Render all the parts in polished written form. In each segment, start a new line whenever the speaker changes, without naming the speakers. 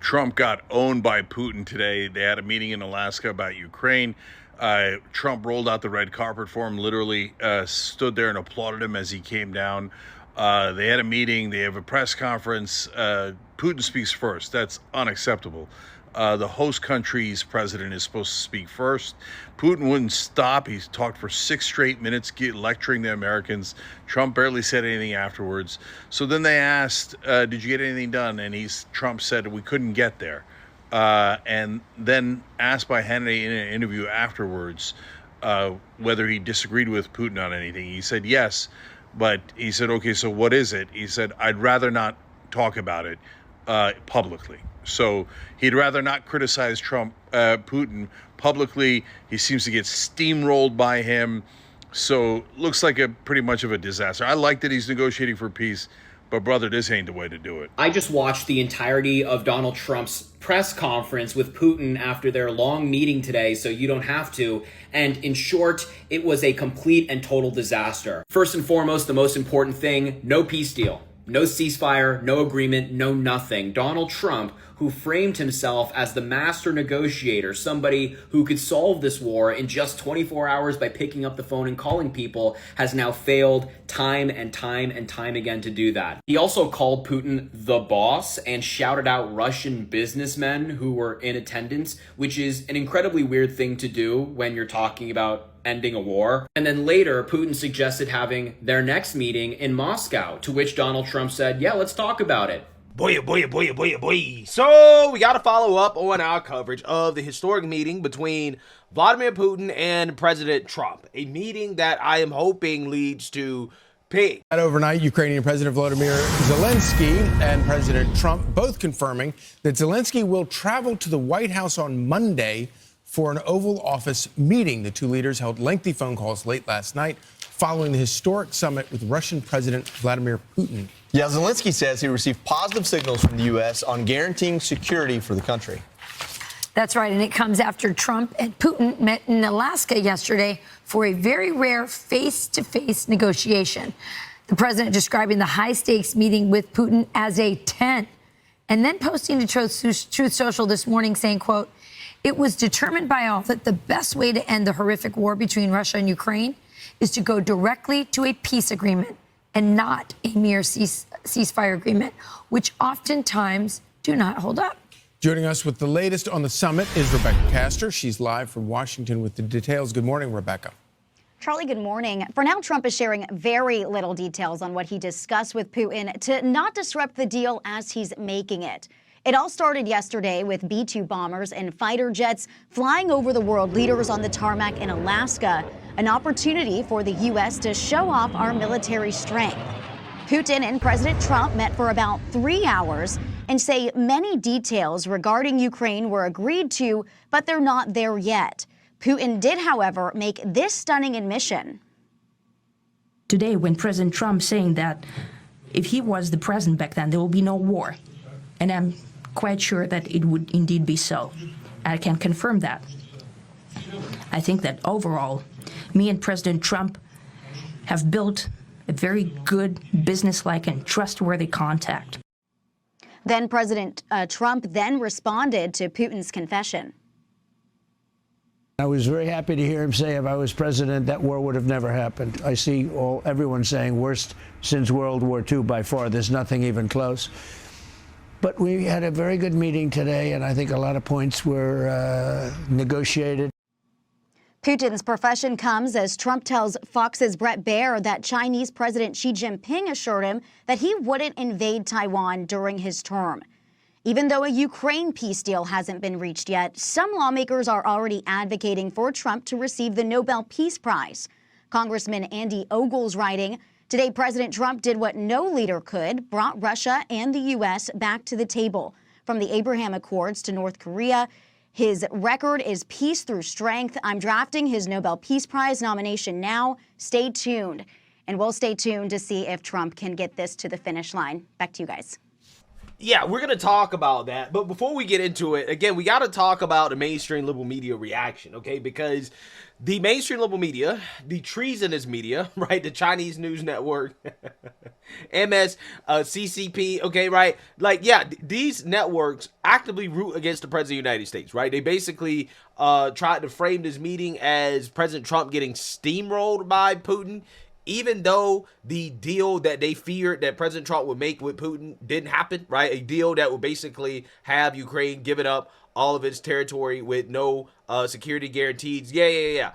Trump got owned by Putin today. They had a meeting in Alaska about Ukraine. Trump rolled out the red carpet for him, literally stood there and applauded him as he came down. They had a meeting. They have a press conference. Putin speaks first. That's unacceptable. The host country's president is supposed to speak first. Putin wouldn't stop. He talked for 6 straight minutes, lecturing the Americans. Trump barely said anything afterwards. So then they asked, did you get anything done? And Trump said, we couldn't get there. And then asked by Hannity in an interview afterwards whether he disagreed with Putin on anything. He said yes, but he said, okay, so what is it? He said, I'd rather not talk about it publicly. So he'd rather not criticize Putin publicly. He seems to get steamrolled by him. So looks like a pretty much of a disaster. I like that he's negotiating for peace, but brother, this ain't the way to do it.
I just watched the entirety of Donald Trump's press conference with Putin after their long meeting today, so you don't have to. And in short, it was a complete and total disaster. First and foremost, the most important thing, no peace deal. No ceasefire, no agreement, no nothing. Donald Trump, who framed himself as the master negotiator, somebody who could solve this war in just 24 hours by picking up the phone and calling people, has now failed time and time and time again to do that. He also called Putin the boss and shouted out Russian businessmen who were in attendance, which is an incredibly weird thing to do when you're talking about ending a war. And then later, Putin suggested having their next meeting in Moscow, to which Donald Trump said, yeah, let's talk about it.
Boy. So we got to follow up on our coverage of the historic meeting between Vladimir Putin and President Trump, a meeting that I am hoping leads to peace.
Overnight, Ukrainian President Volodymyr Zelensky and President Trump both confirming that Zelensky will travel to the White House on Monday for an Oval Office meeting. The two leaders held lengthy phone calls late last night following the historic summit with Russian President Vladimir Putin.
Yeah, Zelensky says he received positive signals from the U.S. on guaranteeing security for the country.
That's right, and it comes after Trump and Putin met in Alaska yesterday for a very rare face-to-face negotiation. The president describing the high-stakes meeting with Putin as a 10, and then posting to Truth Social this morning saying, quote, it was determined by all that the best way to end the horrific war between Russia and Ukraine is to go directly to a peace agreement and not a mere ceasefire agreement, which oftentimes do not hold up.
Joining us with the latest on the summit is Rebecca Castor. She's live from Washington with the details. Good morning, Rebecca.
Charlie, good morning. For now, Trump is sharing very little details on what he discussed with Putin to not disrupt the deal as he's making it. It all started yesterday with B-2 bombers and fighter jets flying over the world leaders on the tarmac in Alaska, an opportunity for the U.S. to show off our military strength. Putin and President Trump met for about 3 hours and say many details regarding Ukraine were agreed to, but they're not there yet. Putin did, however, make this stunning admission.
Today, when President Trump saying that if he was the president back then, there will be no war. And I'm quite sure that it would indeed be so. I can confirm that. I think that overall, me and President Trump have built a very good, businesslike and trustworthy contact.
Then President Trump then responded to Putin's confession.
I was very happy to hear him say if I was president, that war would have never happened. I see everyone saying worst since World War II by far. There's nothing even close. But we had a very good meeting today, and I think a lot of points were negotiated.
Putin's profession comes as Trump tells Fox's Bret Baier that Chinese President Xi Jinping assured him that he wouldn't invade Taiwan during his term. Even though a Ukraine peace deal hasn't been reached yet, some lawmakers are already advocating for Trump to receive the Nobel Peace Prize. Congressman Andy Ogle's writing, today President Trump did what no leader could, brought Russia and the U.S. back to the table. From the Abraham Accords to North Korea, his record is peace through strength. I'm drafting his Nobel Peace Prize nomination now. Stay tuned. And we'll stay tuned to see if Trump can get this to the finish line. Back to you guys.
Yeah, we're going to talk about that. But before we get into it, again, we got to talk about the mainstream liberal media reaction, okay? Because the mainstream liberal media, the treasonous media, right? The Chinese news network, CCP, okay, right? Like, yeah, these networks actively root against the President of the United States, right? They basically tried to frame this meeting as President Trump getting steamrolled by Putin, even though the deal that they feared that President Trump would make with Putin didn't happen, right? A deal that would basically have Ukraine give it up all of its territory with no security guarantees. Yeah.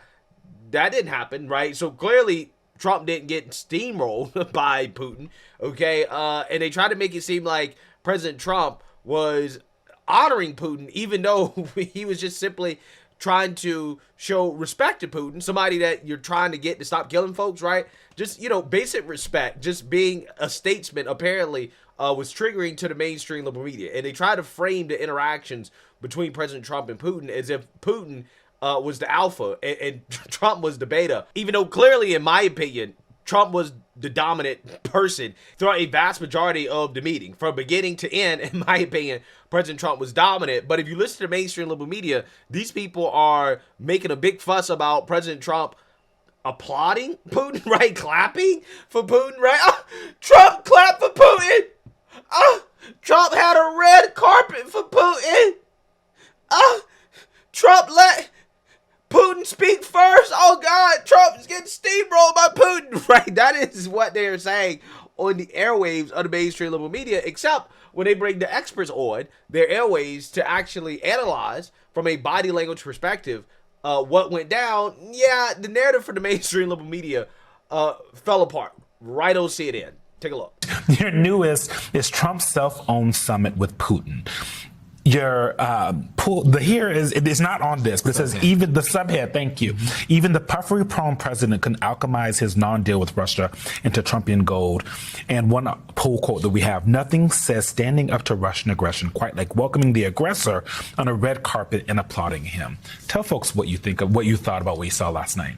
That didn't happen, right? So clearly Trump didn't get steamrolled by Putin, okay? And they tried to make it seem like President Trump was honoring Putin, even though he was just simply trying to show respect to Putin, somebody that you're trying to get to stop killing folks, right? Just, basic respect, just being a statesman apparently was triggering to the mainstream liberal media. And they try to frame the interactions between President Trump and Putin as if Putin was the alpha and Trump was the beta. Even though clearly, in my opinion, Trump was the dominant person throughout a vast majority of the meeting. From beginning to end, in my opinion, President Trump was dominant. But if you listen to mainstream liberal media, these people are making a big fuss about President Trump applauding Putin, right? Clapping for Putin, right? Trump clapped for Putin. Trump had a red carpet for Putin. Trump let Putin speak first. Oh God, Trump is getting steamrolled by Putin, right? That is what they're saying on the airwaves of the mainstream liberal media, except when they bring the experts on their airwaves to actually analyze from a body language perspective what went down. Yeah, the narrative for the mainstream liberal media fell apart right on CNN. Take a look.
Your newest is Trump's self-owned summit with Putin. Your it's not on this, but it says even the subhead, thank you. Even the puffery-prone president can alchemize his non-deal with Russia into Trumpian gold. And one poll quote that we have: nothing says standing up to Russian aggression quite like welcoming the aggressor on a red carpet and applauding him. Tell folks what you think of what you thought about what you saw last night.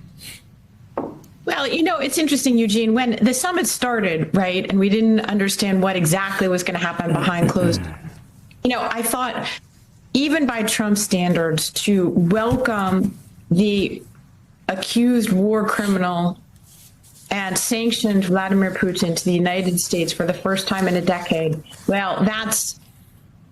Well, it's interesting, Eugene, when the summit started, right, and we didn't understand what exactly was going to happen behind closed. I thought, even by Trump's standards, to welcome the accused war criminal and sanctioned Vladimir Putin to the United States for the first time in a decade, well, that's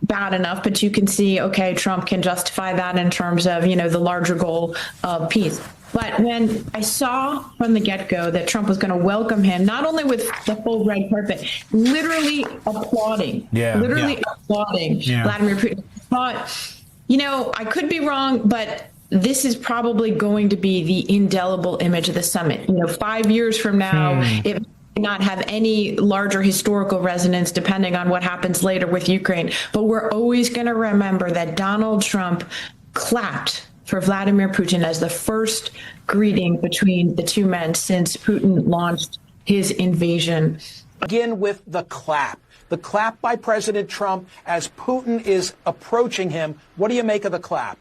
bad enough. But you can see, okay, Trump can justify that in terms of, the larger goal of peace. But when I saw from the get-go that Trump was going to welcome him, not only with the full red carpet, literally applauding Vladimir Putin, I thought, I could be wrong, but this is probably going to be the indelible image of the summit. 5 years from now, it may not have any larger historical resonance depending on what happens later with Ukraine. But we're always going to remember that Donald Trump clapped for Vladimir Putin as the first greeting between the two men since Putin launched his invasion.
Begin with the clap by President Trump as Putin is approaching him. What do you make of the clap?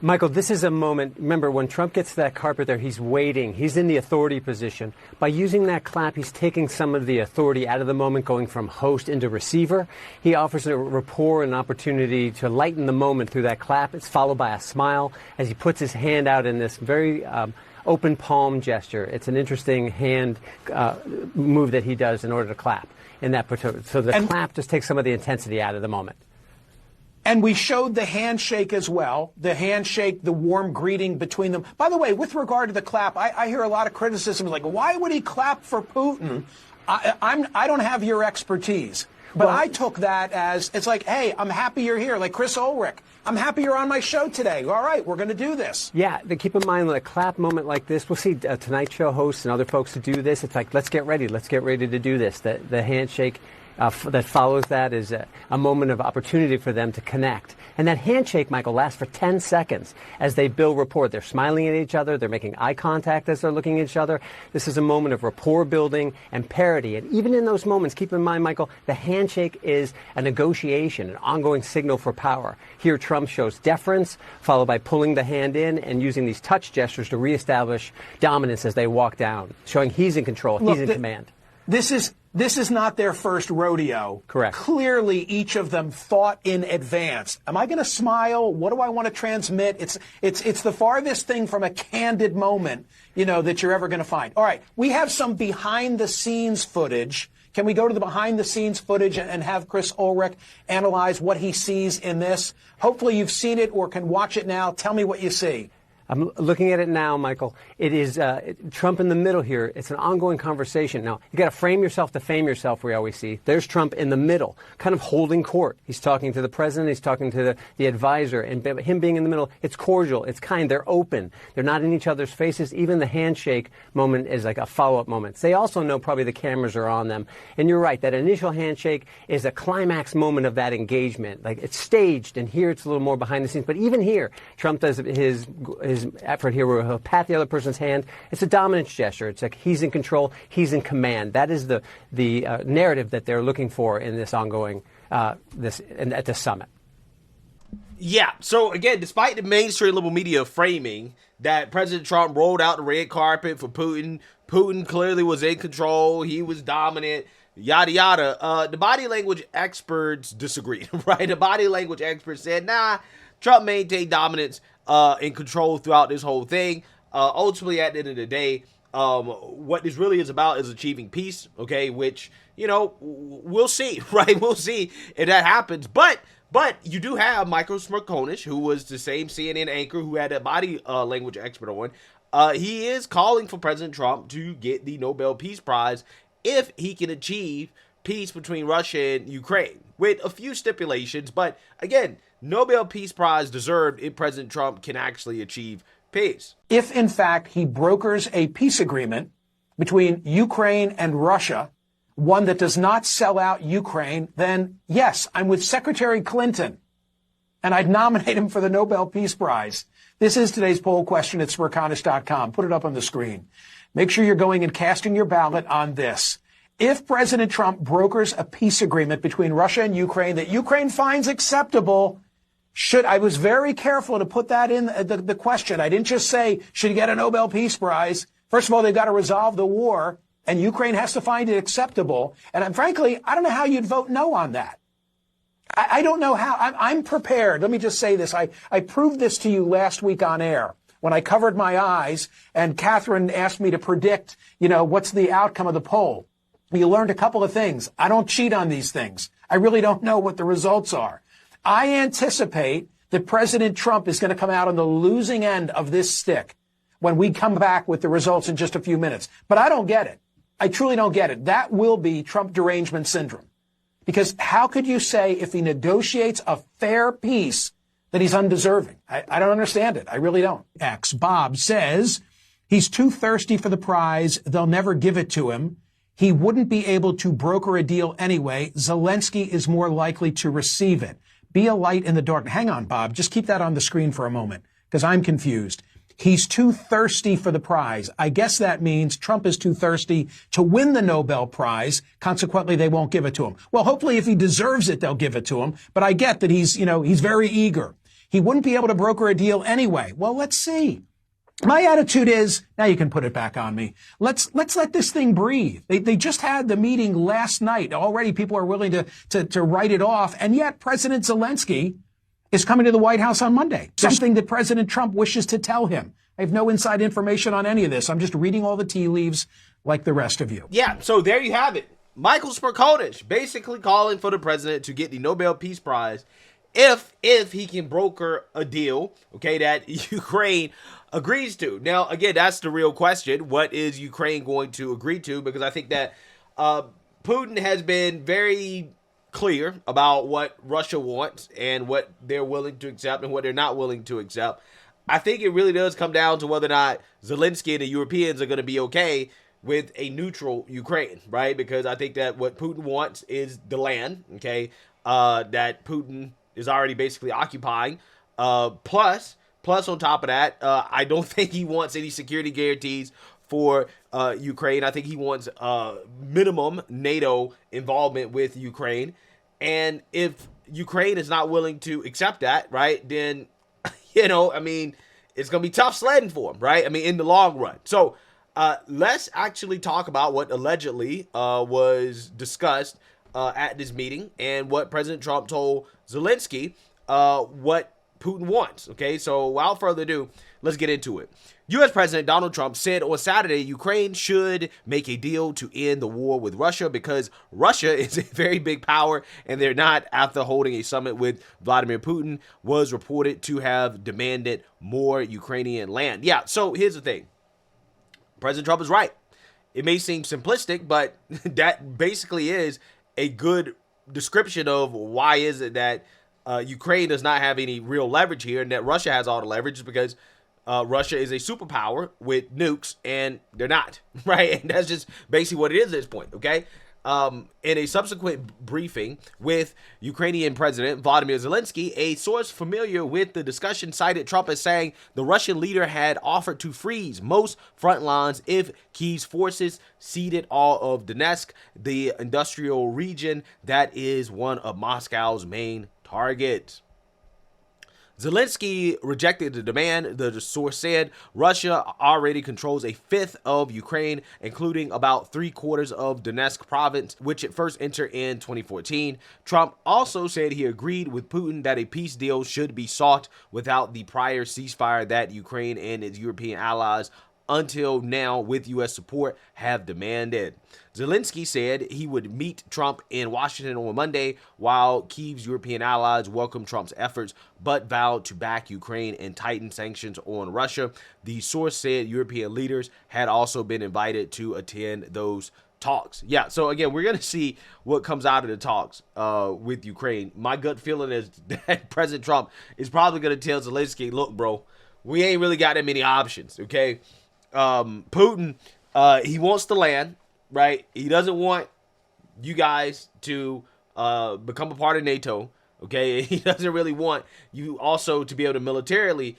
Michael, this is a moment. Remember, when Trump gets to that carpet there, he's waiting. He's in the authority position. By using that clap, he's taking some of the authority out of the moment, going from host into receiver. He offers a rapport and an opportunity to lighten the moment through that clap. It's followed by a smile as he puts his hand out in this very open palm gesture. It's an interesting hand move that he does in order to clap in that particular. So the clap just takes some of the intensity out of the moment.
And we showed the handshake as well, the handshake, the warm greeting between them. By the way, with regard to the clap, I hear a lot of criticism like, why would he clap for Putin? I don't have your expertise. But I took that as, it's like, hey, I'm happy you're here. Like Chris Ulrich, I'm happy you're on my show today. All right, we're going to do this.
Yeah, keep in mind, a clap moment like this, we'll see Tonight Show hosts and other folks who do this. It's like, let's get ready to do this. The handshake that follows that is a moment of opportunity for them to connect. And that handshake, Michael, lasts for 10 seconds as they build rapport. They're smiling at each other. They're making eye contact as they're looking at each other. This is a moment of rapport building and parity. And even in those moments, keep in mind, Michael, the handshake is a negotiation, an ongoing signal for power. Here, Trump shows deference, followed by pulling the hand in and using these touch gestures to reestablish dominance as they walk down, showing he's in control, he's in command.
This is This is not their first rodeo.
Correct.
Clearly, each of them thought in advance. Am I going to smile? What do I want to transmit? It's the farthest thing from a candid moment, that you're ever going to find. All right, we have some behind-the-scenes footage. Can we go to the behind-the-scenes footage and have Chris Ulrich analyze what he sees in this? Hopefully, you've seen it or can watch it now. Tell me what you see.
I'm looking at it now, Michael. It is Trump in the middle here. It's an ongoing conversation. Now, you got to frame yourself to fame yourself, we always see. There's Trump in the middle, kind of holding court. He's talking to the president. He's talking to the advisor. And him being in the middle, it's cordial. It's kind. They're open. They're not in each other's faces. Even the handshake moment is like a follow-up moment. They also know probably the cameras are on them. And you're right. That initial handshake is a climax moment of that engagement. Like, it's staged, and here it's a little more behind the scenes. But even here, Trump does his effort here where he'll pat the other person's hand. It's a dominance gesture. It's like he's in control, he's in command. That is the narrative that they're looking for in this ongoing at this summit.
Yeah. So again, despite the mainstream liberal media framing that President Trump rolled out the red carpet for Putin, Putin clearly was in control, he was dominant, yada yada. The body language experts disagreed, right? The body language experts said, nah, Trump maintained dominance and control throughout this whole thing. Ultimately, at the end of the day, what this really is about is achieving peace, okay, which, we'll see, right? We'll see if that happens. But you do have Michael Smerconish, who was the same CNN anchor who had a body language expert on. He is calling for President Trump to get the Nobel Peace Prize if he can achieve peace between Russia and Ukraine, with a few stipulations. But again, Nobel Peace Prize deserved if President Trump can actually achieve peace.
If, in fact, he brokers a peace agreement between Ukraine and Russia, one that does not sell out Ukraine, then yes, I'm with Secretary Clinton, and I'd nominate him for the Nobel Peace Prize. This is today's poll question at Smerconish.com. Put it up on the screen. Make sure you're going and casting your ballot on this. If President Trump brokers a peace agreement between Russia and Ukraine that Ukraine finds acceptable, I was very careful to put that in the question. I didn't just say, should he get a Nobel Peace Prize? First of all, they've got to resolve the war, and Ukraine has to find it acceptable. And frankly, I don't know how you'd vote no on that. I don't know how. I'm prepared. Let me just say this. I proved this to you last week on air when I covered my eyes, and Catherine asked me to predict, what's the outcome of the poll. You learned a couple of things. I don't cheat on these things. I really don't know what the results are. I anticipate that President Trump is going to come out on the losing end of this stick when we come back with the results in just a few minutes. But I don't get it. I truly don't get it. That will be Trump derangement syndrome. Because how could you say if he negotiates a fair peace that he's undeserving? I don't understand it. I really don't. Bob says he's too thirsty for the prize. They'll never give it to him. He wouldn't be able to broker a deal anyway. Zelensky is more likely to receive it. Be a light in the dark. Hang on, Bob. Just keep that on the screen for a moment, because I'm confused. He's too thirsty for the prize. I guess that means Trump is too thirsty to win the Nobel Prize. Consequently, they won't give it to him. Well, hopefully, if he deserves it, they'll give it to him. But I get that he's very eager. He wouldn't be able to broker a deal anyway. Well, let's see. My attitude is, now you can put it back on me. Let's let this thing breathe. They just had the meeting last night. Already people are willing to write it off. And yet President Zelensky is coming to the White House on Monday. Something that President Trump wishes to tell him. I have no inside information on any of this. I'm just reading all the tea leaves like the rest of you.
Yeah, so there you have it. Michael Smerconish basically calling for the president to get the Nobel Peace Prize if he can broker a deal, okay, that Ukraine agrees to. Now, again, that's the real question. What is Ukraine going to agree to? Because I think that Putin has been very clear about what Russia wants and what they're willing to accept and what they're not willing to accept. I think it really does come down to whether or not Zelensky and the Europeans are going to be okay with a neutral Ukraine, right? Because I think that what Putin wants is the land, okay, that Putin is already basically occupying. Plus on top of that, I don't think he wants any security guarantees for Ukraine. I think he wants minimum NATO involvement with Ukraine. And if Ukraine is not willing to accept that, right, then, it's going to be tough sledding for him, right? I mean, in the long run. So Let's actually talk about what allegedly was discussed at this meeting and what President Trump told Zelensky what Putin wants. Okay, so without further ado, let's get into it. U.S. President Donald Trump said on Saturday Ukraine should make a deal to end the war with Russia because Russia is a very big power and they're not, after holding a summit with Vladimir Putin, was reported to have demanded more Ukrainian land. Yeah, so here's the thing. President Trump is right. It may seem simplistic, but that basically is a good description of why is it that Ukraine does not have any real leverage here and that Russia has all the leverage because Russia is a superpower with nukes and they're not, right? And that's just basically what it is at this point, okay? In a subsequent briefing with Ukrainian President Vladimir Zelensky, a source familiar with the discussion cited Trump as saying the Russian leader had offered to freeze most front lines if Kyiv's forces ceded all of Donetsk, the industrial region that is one of Moscow's main targets. Zelensky rejected the demand. The source said Russia already controls a fifth of Ukraine, including about 3/4 of Donetsk province, which it first entered in 2014. Trump also said he agreed with Putin that a peace deal should be sought without the prior ceasefire that Ukraine and its European allies until now, with U.S. support, have demanded. Zelensky said he would meet Trump in Washington on Monday, while Kyiv's European allies welcomed Trump's efforts, but vowed to back Ukraine and tighten sanctions on Russia. The source said European leaders had also been invited to attend those talks. Yeah, so again, we're going to see what comes out of the talks with Ukraine. My gut feeling is that President Trump is probably going to tell Zelensky, look, bro, we ain't really got that many options, okay? Putin, he wants the land, right? He doesn't want you guys to become a part of NATO, okay? He doesn't really want you also to be able to militarily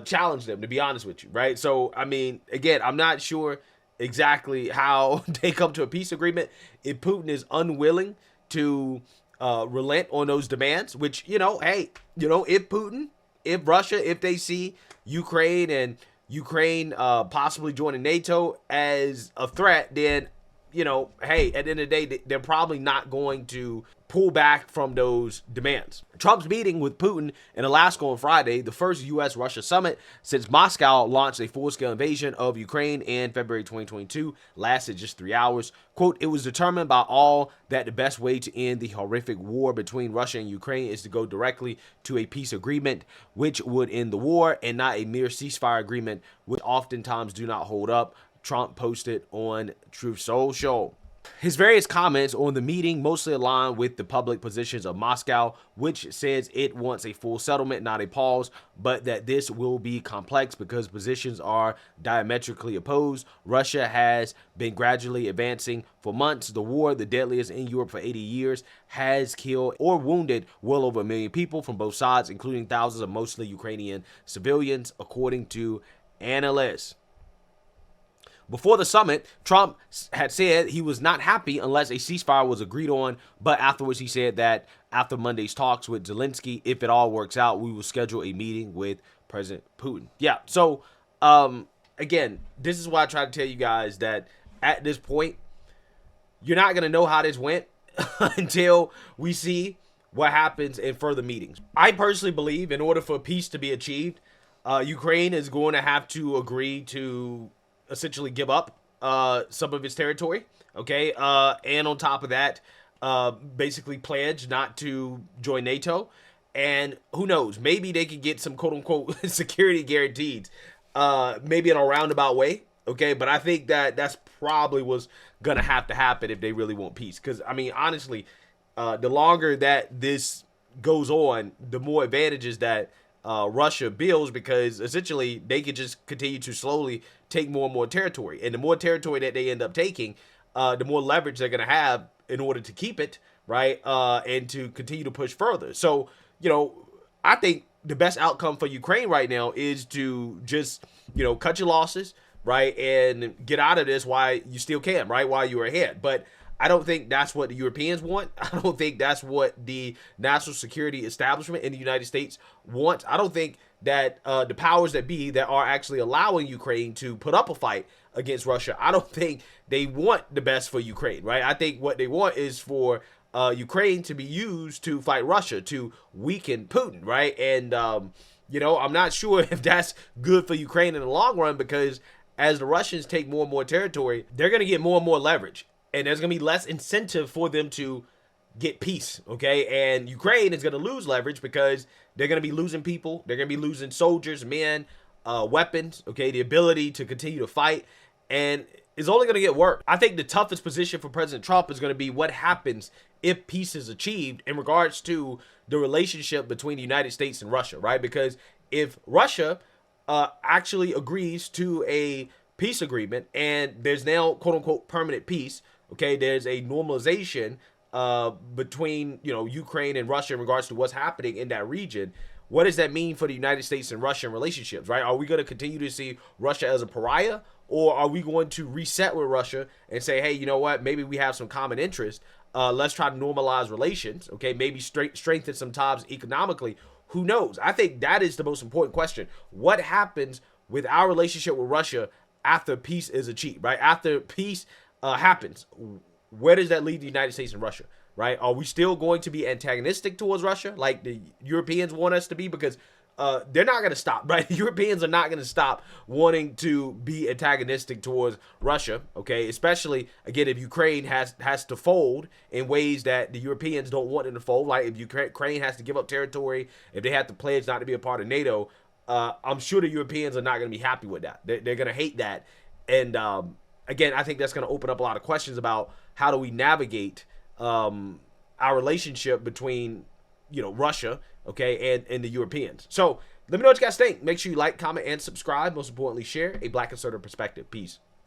challenge them, to be honest with you, right? So, I mean, again, I'm not sure exactly how they come to a peace agreement if Putin is unwilling to relent on those demands, which, you know, hey, you know, if Putin, if Russia, if they see Ukraine possibly joining NATO as a threat, then, you know, hey, at the end of the day, they're probably not going to pull back from those demands. Trump's meeting with Putin in Alaska on Friday, the first U.S.-Russia summit since Moscow launched a full-scale invasion of Ukraine in February 2022, lasted just 3 hours. Quote, it was determined by all that the best way to end the horrific war between Russia and Ukraine is to go directly to a peace agreement, which would end the war, and not a mere ceasefire agreement, which oftentimes do not hold up, Trump posted on Truth Social. His various comments on the meeting mostly align with the public positions of Moscow, which says it wants a full settlement, not a pause, but that this will be complex because positions are diametrically opposed. Russia has been gradually advancing for months. The war, the deadliest in Europe for 80 years, has killed or wounded well over 1 million people from both sides, including thousands of mostly Ukrainian civilians, according to analysts. Before the summit, Trump had said he was not happy unless a ceasefire was agreed on, but afterwards he said that after Monday's talks with Zelensky, if it all works out, we will schedule a meeting with President Putin. Yeah, so again, this is why I try to tell you guys that at this point, you're not going to know how this went until we see what happens in further meetings. I personally believe in order for peace to be achieved, Ukraine is going to have to agree to essentially give up some of its territory, okay? And on top of that, basically pledge not to join NATO. And who knows, maybe they could get some quote-unquote security guarantees, maybe in a roundabout way, okay? But I think that that's probably what's going to have to happen if they really want peace. Because, I mean, honestly, the longer that this goes on, the more advantages that Russia builds, because essentially they could just continue to slowly take more and more territory. And the more territory that they end up taking, the more leverage they're going to have in order to keep it, right? And to continue to push further. So, you know, I think the best outcome for Ukraine right now is to just, you know, cut your losses, right? And get out of this while you still can, right? While you're ahead. But I don't think that's what the Europeans want. I don't think that's what the national security establishment in the United States wants. I don't think that the powers that be that are actually allowing Ukraine to put up a fight against Russia, I don't think they want the best for Ukraine, right? I think what they want is for Ukraine to be used to fight Russia, to weaken Putin, right? And, you know, I'm not sure if that's good for Ukraine in the long run, because as the Russians take more and more territory, they're going to get more and more leverage. And there's going to be less incentive for them to get peace, okay? And Ukraine is going to lose leverage because they're going to be losing people. They're going to be losing soldiers, men, weapons, okay? The ability to continue to fight. And it's only going to get worse. I think the toughest position for President Trump is going to be what happens if peace is achieved in regards to the relationship between the United States and Russia, right? Because if Russia actually agrees to a peace agreement and there's now quote-unquote permanent peace, okay, there's a normalization between, you know, Ukraine and Russia in regards to what's happening in that region. What does that mean for the United States and Russian relationships, right? Are we going to continue to see Russia as a pariah, or are we going to reset with Russia and say, hey, you know what, maybe we have some common interest. Let's try to normalize relations, okay? Maybe strengthen some ties economically. Who knows? I think that is the most important question. What happens with our relationship with Russia after peace is achieved, right? After peace happens, where does that leave the United States and Russia, right? Are we still going to be antagonistic towards Russia like the Europeans want us to be? Because they're not going to stop, right? The Europeans are not going to stop wanting to be antagonistic towards Russia, okay? Especially, again, if Ukraine has to fold in ways that the Europeans don't want them to fold, like if Ukraine has to give up territory, if they have to pledge not to be a part of NATO, I'm sure the Europeans are not going to be happy with that. They're going to hate that. And again, I think that's going to open up a lot of questions about how do we navigate our relationship between, you know, Russia, okay, and the Europeans. So let me know what you guys think. Make sure you like, comment, and subscribe. Most importantly, share a Black conservative perspective. Peace.